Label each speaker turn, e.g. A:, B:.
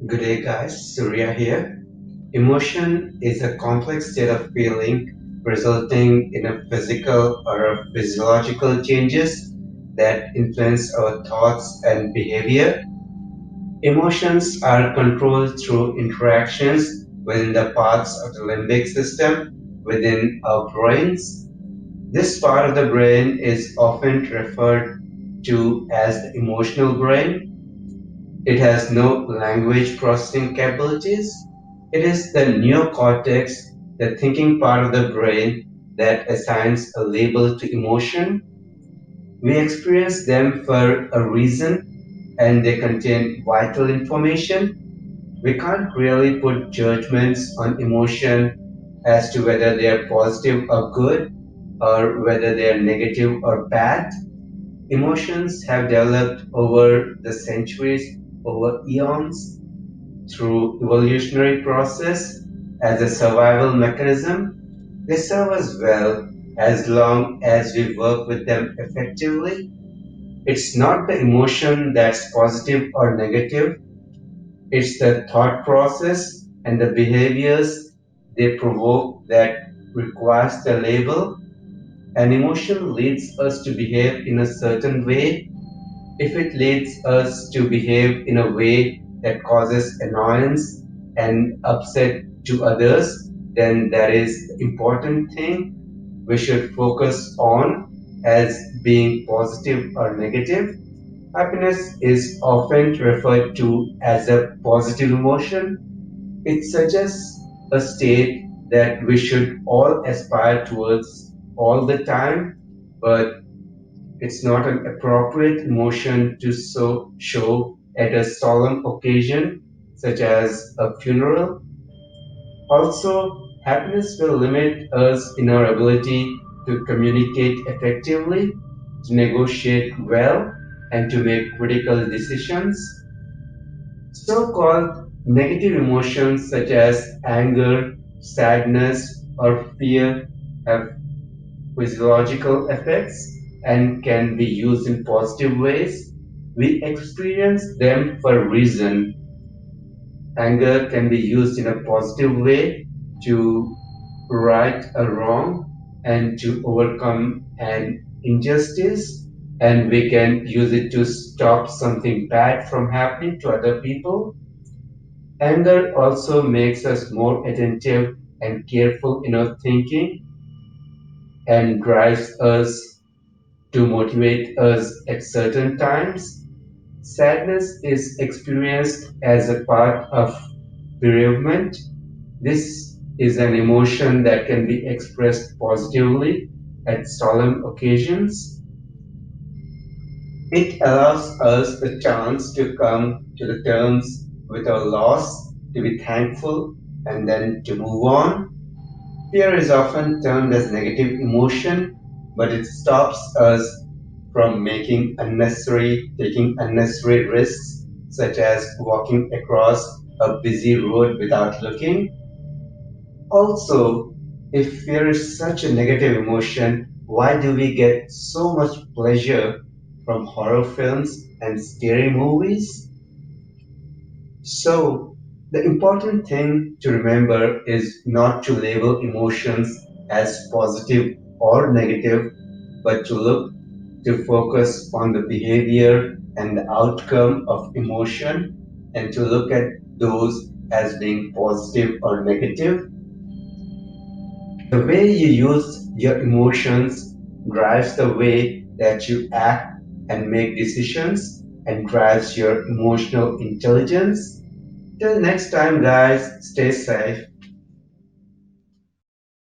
A: Good day, guys. Surya here. Emotion is a complex state of feeling resulting in a physical or a physiological changes that influence our thoughts and behavior. Emotions are controlled through interactions within the parts of the limbic system within our brains. This part of the brain is often referred to as the emotional brain. It has no language processing capabilities. It is the neo-cortex, the thinking part of the brain, that assigns a label to emotion. We experience them for a reason and they contain vital information. We can't really put judgments on emotion as to whether they are positive or good or whether they are negative or bad. Emotions have developed over the centuries, over eons, through evolutionary process as a survival mechanism. They serve us well as long as we work with them effectively. It's not the emotion that's positive or negative, it's the thought process and the behaviors they provoke that requires the label. An emotion leads us to behave in a certain way. If it leads us to behave in a way that causes annoyance and upset to others, then that is the important thing we should focus on as being positive or negative. Happiness is often referred to as a positive emotion. It suggests a state that we should all aspire towards all the time, but it's not an appropriate emotion to show at a solemn occasion, such as a funeral. Also, happiness will limit us in our ability to communicate effectively, to negotiate well, and to make critical decisions. So-called negative emotions such as anger, sadness, or fear have physiological effects and can be used in positive ways. We experience them for a reason. Anger can be used in a positive way to right a wrong and to overcome an injustice, and we can use it to stop something bad from happening to other people. Anger also makes us more attentive and careful in our thinking and drives us to motivate us at certain times. Sadness is experienced as a part of bereavement. This is an emotion that can be expressed positively at solemn occasions. It allows us the chance to come to the terms with our loss, to be thankful, and then to move on. Fear is often termed as negative emotion, but it stops us from taking unnecessary risks, such as walking across a busy road without looking. Also, if fear is such a negative emotion, why do we get so much pleasure from horror films and scary movies? So, the important thing to remember is not to label emotions as positive or negative, but to focus on the behavior and the outcome of emotion and to look at those as being positive or negative. The way you use your emotions drives the way that you act and make decisions and drives your emotional intelligence. Till next time, guys, stay safe.